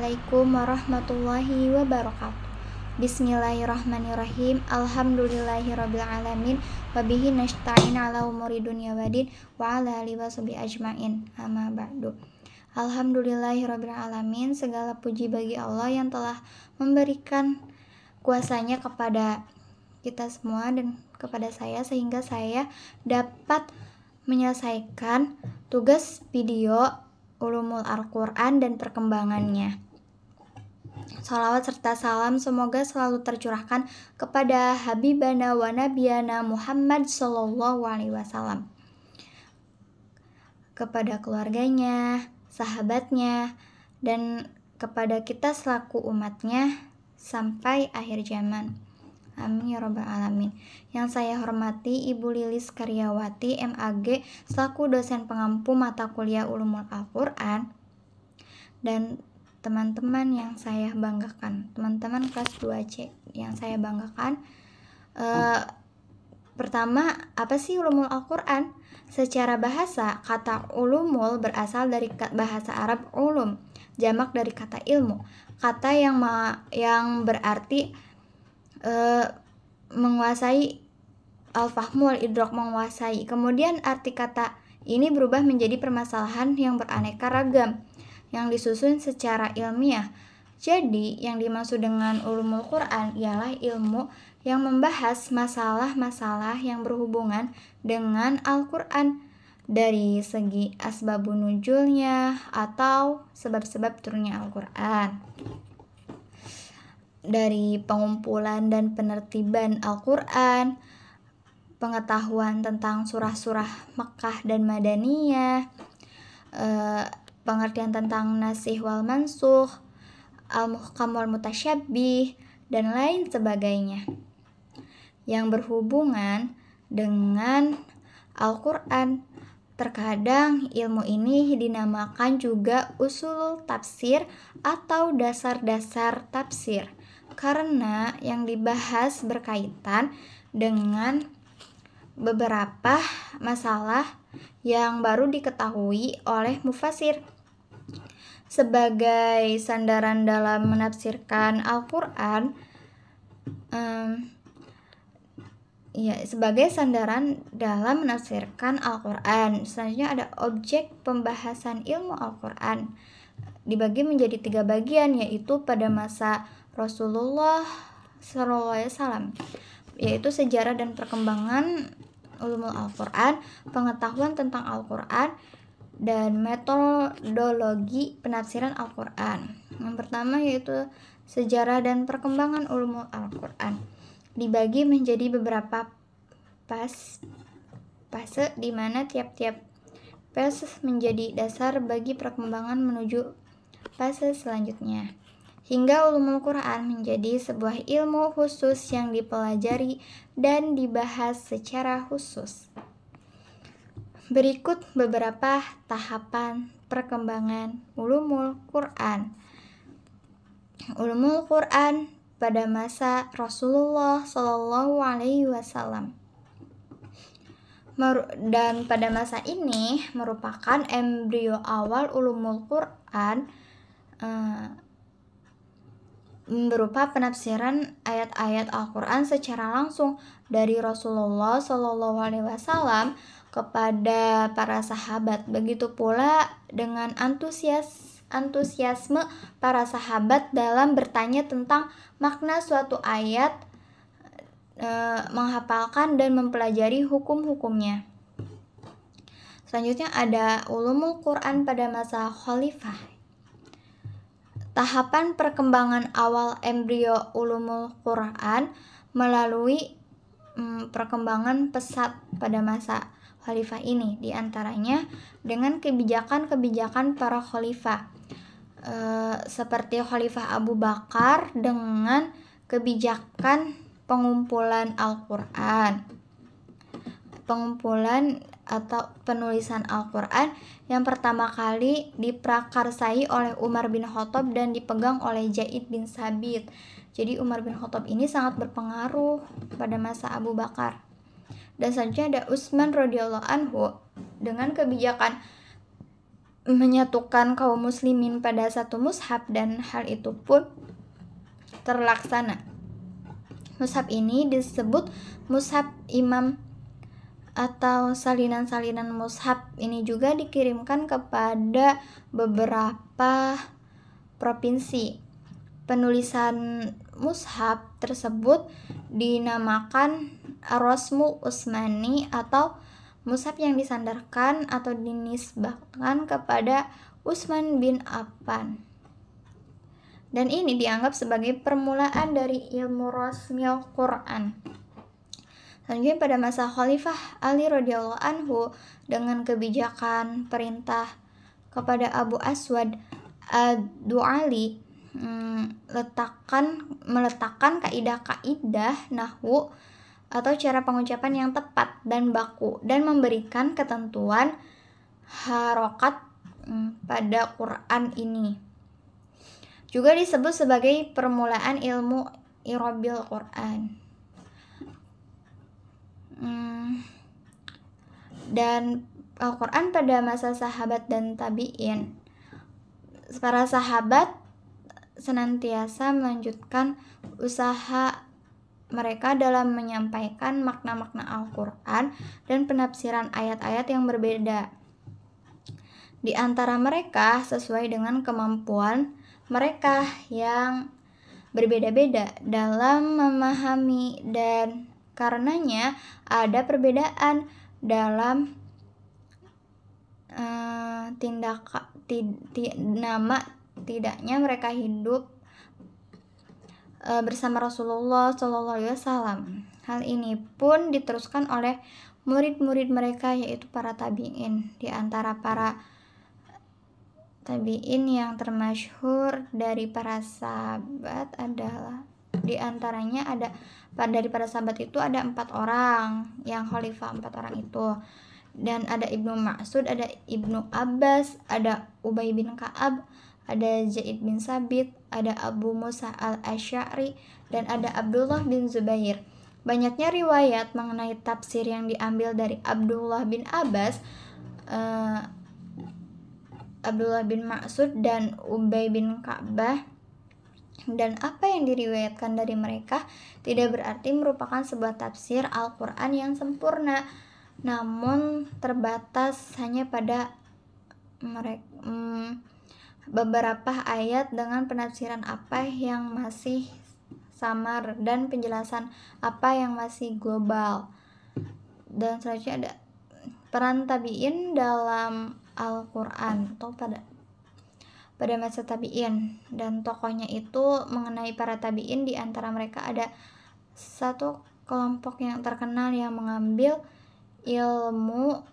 Assalamualaikum warahmatullahi wabarakatuh. Bismillahirrahmanirrahim. Alhamdulillahirrabbilalamin. Wabihi nasta'in ala umuri dunya wadin. Wa ala alihi washabihi ajmain. Amma ba'du. Alhamdulillahirrabbilalamin. Segala puji bagi Allah yang telah memberikan kuasanya kepada kita semua dan kepada saya, sehingga saya dapat menyelesaikan tugas video Ulumul Al-Quran dan perkembangannya. Salawat serta salam semoga selalu tercurahkan kepada Habibana wa Nabiyana Muhammad Sallallahu Alaihi Wasallam, kepada keluarganya, sahabatnya, dan kepada kita selaku umatnya sampai akhir zaman. Amin ya rabbal alamin. Yang saya hormati Ibu Lilis Karyawati MAG selaku dosen pengampu mata kuliah Ulumul Al-Quran, dan teman-teman yang saya banggakan, teman-teman kelas 2C yang saya banggakan. Pertama, apa sih Ulumul Al-Quran? Secara bahasa, kata ulumul berasal dari bahasa Arab ulum, jamak dari kata ilmu, kata yang berarti menguasai, al-fahmu wal-idrak, menguasai. Kemudian arti kata ini berubah menjadi permasalahan yang beraneka ragam yang disusun secara ilmiah. Jadi yang dimaksud dengan ulumul Quran ialah ilmu yang membahas masalah-masalah yang berhubungan dengan Al-Quran dari segi asbabun nuzulnya atau sebab-sebab turunnya Al-Quran, dari pengumpulan dan penertiban Al-Quran, pengetahuan tentang surah-surah Makkah dan Madaniyah, pengertian tentang nasih wal mansukh, al-muhkam wal mutasyabbih, dan lain sebagainya yang berhubungan dengan Al-Quran. Terkadang ilmu ini dinamakan juga usulul tafsir atau dasar-dasar tafsir, karena yang dibahas berkaitan dengan beberapa masalah yang baru diketahui oleh mufasir. Sebagai sandaran dalam menafsirkan Al-Quran, selanjutnya ada objek pembahasan ilmu Al-Quran, dibagi menjadi 3 bagian, yaitu pada masa Rasulullah SAW, yaitu sejarah dan perkembangan ulumul Al-Quran, pengetahuan tentang Al-Quran, dan metodologi penafsiran Al-Quran. Yang pertama yaitu sejarah dan perkembangan ulumul Al-Quran, dibagi menjadi beberapa fase di mana tiap-tiap fase menjadi dasar bagi perkembangan menuju fase selanjutnya, hingga ulumul Quran menjadi sebuah ilmu khusus yang dipelajari dan dibahas secara khusus. Berikut beberapa tahapan perkembangan ulumul Quran. Ulumul Quran pada masa Rasulullah Shallallahu Alaihi Wasallam, dan pada masa ini merupakan embrio awal ulumul Quran, berupa penafsiran ayat-ayat Al-Quran secara langsung dari Rasulullah Shallallahu Alaihi Wasallam kepada para sahabat. Begitu pula dengan antusiasme para sahabat dalam bertanya tentang makna suatu ayat, menghafalkan dan mempelajari hukum-hukumnya. Selanjutnya ada ulumul Quran pada masa khalifah. Tahapan perkembangan awal embrio ulumul Quran melalui perkembangan pesat pada masa khalifah ini, diantaranya dengan kebijakan-kebijakan para khalifah, seperti Khalifah Abu Bakar dengan kebijakan pengumpulan Al-Quran, pengumpulan atau penulisan Al-Quran yang pertama kali diprakarsai oleh Umar bin Khattab dan dipegang oleh Zaid bin Sabit. Jadi Umar bin Khattab ini sangat berpengaruh pada masa Abu Bakar. Dan selanjutnya ada Utsman radhiyallahu anhu dengan kebijakan menyatukan kaum muslimin pada satu mushaf, dan hal itu pun terlaksana. Mushaf ini disebut mushaf imam atau salinan-salinan mushaf. Ini juga dikirimkan kepada beberapa provinsi. Penulisan mushaf tersebut dinamakan Ar-Rasmul Utsmani atau mushaf yang disandarkan atau dinisbahkan kepada Utsman bin Affan. Dan ini dianggap sebagai permulaan dari ilmu rasmil Quran. Selanjutnya pada masa Khalifah Ali radhiyallahu anhu, dengan kebijakan perintah kepada Abu Aswad ad-Du'ali meletakkan kaidah-kaidah nahwu atau cara pengucapan yang tepat dan baku, dan memberikan ketentuan harokat pada Quran ini. Juga disebut sebagai permulaan ilmu i'rabil Quran. Dan Al-Quran pada masa sahabat dan tabi'in, para sahabat senantiasa melanjutkan usaha mereka dalam menyampaikan makna-makna Al-Quran dan penafsiran ayat-ayat yang berbeda. Di antara mereka sesuai dengan kemampuan mereka yang berbeda-beda dalam memahami, dan karenanya ada perbedaan dalam tidaknya mereka hidup bersama Rasulullah SAW. Hal ini pun diteruskan oleh murid-murid mereka, yaitu para tabi'in. Di antara para tabi'in yang termasyhur dari para sahabat adalah, di antaranya dari para sahabat itu ada 4 orang yang khalifah, 4 orang itu. Dan ada Ibnu Mas'ud, ada Ibnu Abbas, ada Ubay bin Ka'ab, ada Zaid bin Sabit, ada Abu Musa al-Asy'ari, dan ada Abdullah bin Zubair. Banyaknya riwayat mengenai tafsir yang diambil dari Abdullah bin Abbas, Abdullah bin Mas'ud, dan Ubay bin Ka'bah, dan apa yang diriwayatkan dari mereka tidak berarti merupakan sebuah tafsir Al-Quran yang sempurna, namun terbatas hanya pada beberapa ayat dengan penafsiran apa yang masih samar dan penjelasan apa yang masih global. Dan selanjutnya ada peran tabi'in dalam Al-Quran atau pada masa tabi'in, dan tokohnya itu mengenai para tabi'in. Di antara mereka ada satu kelompok yang terkenal yang mengambil ilmu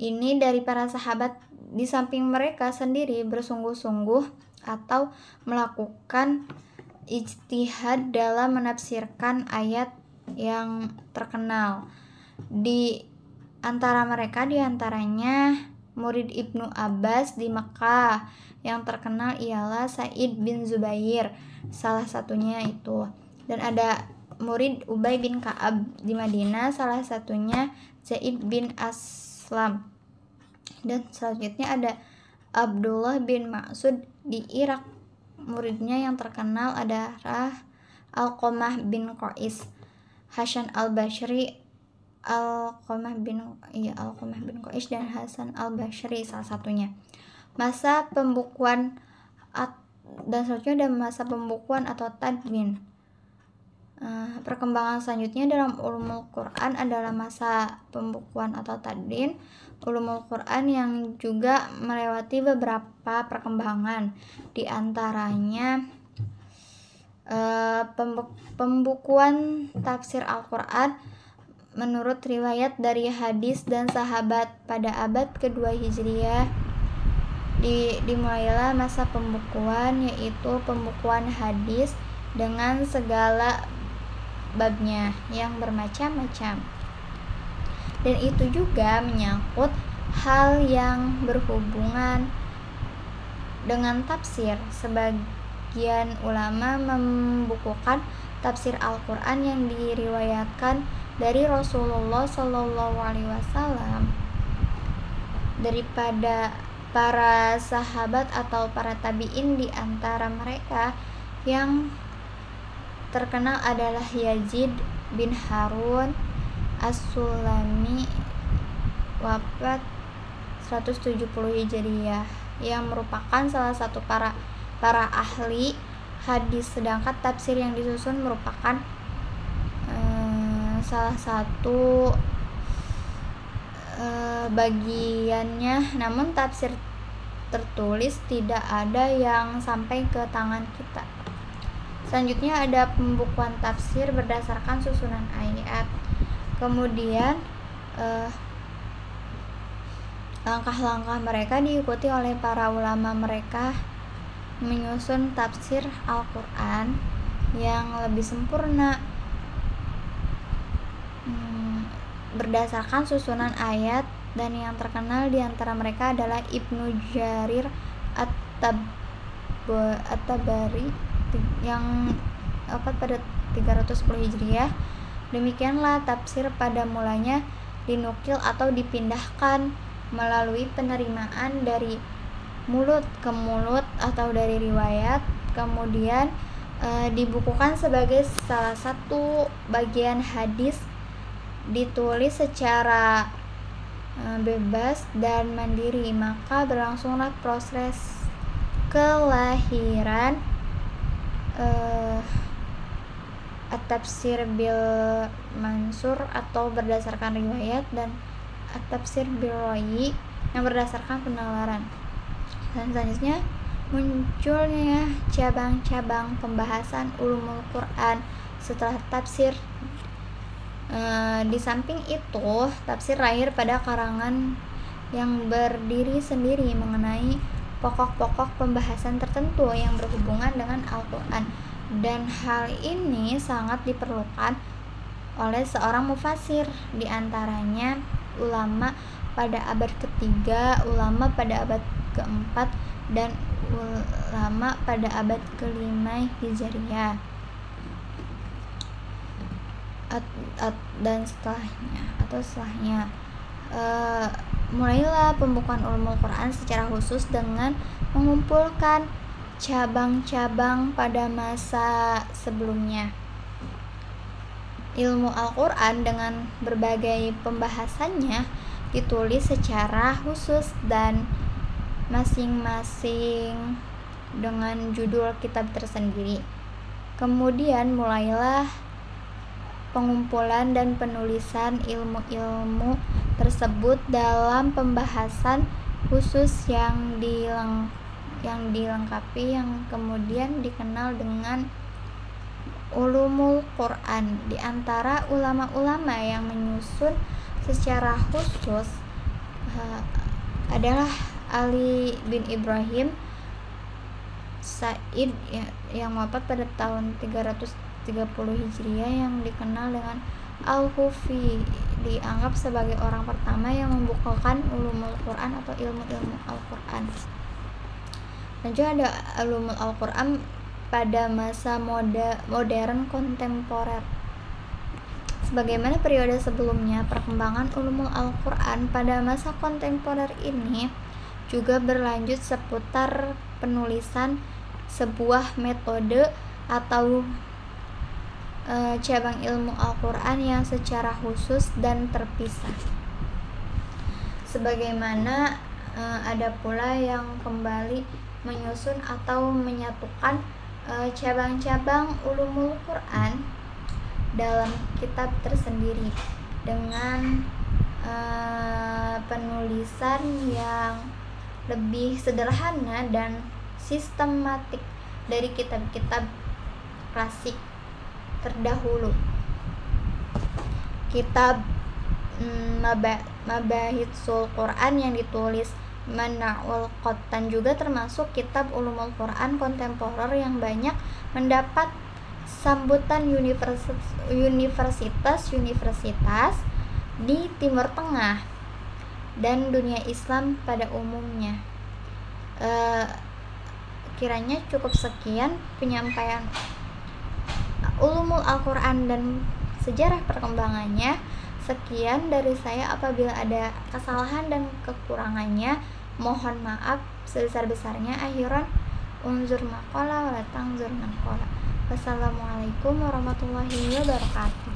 ini dari para sahabat, di samping mereka sendiri bersungguh-sungguh atau melakukan ijtihad dalam menafsirkan ayat yang terkenal. Di antara mereka diantaranya murid Ibnu Abbas di Mekah yang terkenal ialah Sa'id bin Zubair, salah satunya itu. Dan ada murid Ubay bin Ka'ab di Madinah, salah satunya Zaid bin Aslam. Dan selanjutnya ada Abdullah bin Mas'ud di Irak, muridnya yang terkenal adalah Alqamah bin Qais, Hasan al-Basri, Alqamah bin Qais dan Hasan al-Basri salah satunya. Masa pembukuan dan selanjutnya ada masa pembukuan atau tadwin. Perkembangan selanjutnya dalam ulumul Quran adalah masa pembukuan atau tadwin. Ulumul Quran yang juga melewati beberapa perkembangan, di antaranya pembukuan tafsir Al-Quran menurut riwayat dari hadis dan sahabat pada abad kedua Hijriah. Dimulailah masa pembukuan, yaitu pembukuan hadis dengan segala babnya yang bermacam-macam. Dan itu juga menyangkut hal yang berhubungan dengan tafsir. Sebagian ulama membukukan tafsir Al-Quran yang diriwayatkan dari Rasulullah SAW daripada para sahabat atau para tabi'in. Di antara mereka yang terkenal adalah Yazid bin Harun As-Sulami, wafat 170 Hijriah, yang merupakan salah satu para ahli hadis. Sedangkan tafsir yang disusun merupakan salah satu bagiannya, namun tafsir tertulis tidak ada yang sampai ke tangan kita. Selanjutnya ada pembukuan tafsir berdasarkan susunan ayat. Kemudian langkah-langkah mereka diikuti oleh para ulama. Mereka menyusun tafsir Al-Quran yang lebih sempurna berdasarkan susunan ayat, dan yang terkenal di antara mereka adalah Ibnu Jarir At-Tabari yang wafat pada 310 Hijriah. Demikianlah tafsir pada mulanya dinukil atau dipindahkan melalui penerimaan dari mulut ke mulut atau dari riwayat, kemudian dibukukan sebagai salah satu bagian hadis, ditulis secara bebas dan mandiri. Maka berlangsunglah proses kelahiran at-tafsir bil mansur atau berdasarkan riwayat, dan at-tafsir bil rawi yang berdasarkan penalaran. Dan selanjutnya munculnya cabang-cabang pembahasan ulumul Quran setelah tafsir. Di samping itu, tafsir lahir pada karangan yang berdiri sendiri mengenai pokok-pokok pembahasan tertentu yang berhubungan dengan Al-Quran, dan hal ini sangat diperlukan oleh seorang mufasir, di antaranya ulama pada abad ketiga, ulama pada abad keempat, dan ulama pada abad kelima Hijriah. Dan setelahnya mulailah pembukuan ulumul Quran secara khusus dengan mengumpulkan cabang-cabang pada masa sebelumnya. Ilmu Al-Quran dengan berbagai pembahasannya ditulis secara khusus dan masing-masing dengan judul kitab tersendiri. Kemudian mulailah pengumpulan dan penulisan ilmu-ilmu tersebut dalam pembahasan khusus yang dilengkapi, yang kemudian dikenal dengan ulumul Quran. Di antara ulama-ulama yang menyusun secara khusus adalah Ali bin Ibrahim Sa'id yang wafat pada tahun 330 Hijriah, yang dikenal dengan Al-Kufi, dianggap sebagai orang pertama yang membukukan ulumul Quran atau ilmu-ilmu Al-Quran. Dan juga ada ulumul Al-Quran pada masa modern kontemporer. Sebagaimana periode sebelumnya, perkembangan ulumul Al-Quran pada masa kontemporer ini juga berlanjut seputar penulisan sebuah metode atau cabang ilmu Al-Quran yang secara khusus dan terpisah. Sebagaimana ada pula yang kembali menyusun atau menyatukan cabang-cabang ulumul Quran dalam kitab tersendiri dengan penulisan yang lebih sederhana dan sistematik dari kitab-kitab klasik terdahulu. Kitab Mabahitsul Quran yang ditulis Mana'ul Qattan juga termasuk kitab ulumul Quran kontemporer yang banyak mendapat sambutan universitas di Timur Tengah dan dunia Islam pada umumnya. Kiranya cukup sekian penyampaian ulumul Al-Quran dan sejarah perkembangannya. Sekian dari saya. Apabila ada kesalahan dan kekurangannya, Mohon maaf sebesar-besarnya. Akhiran unzur maqala wa la tangzur maqala. Wassalamualaikum warahmatullahi wabarakatuh.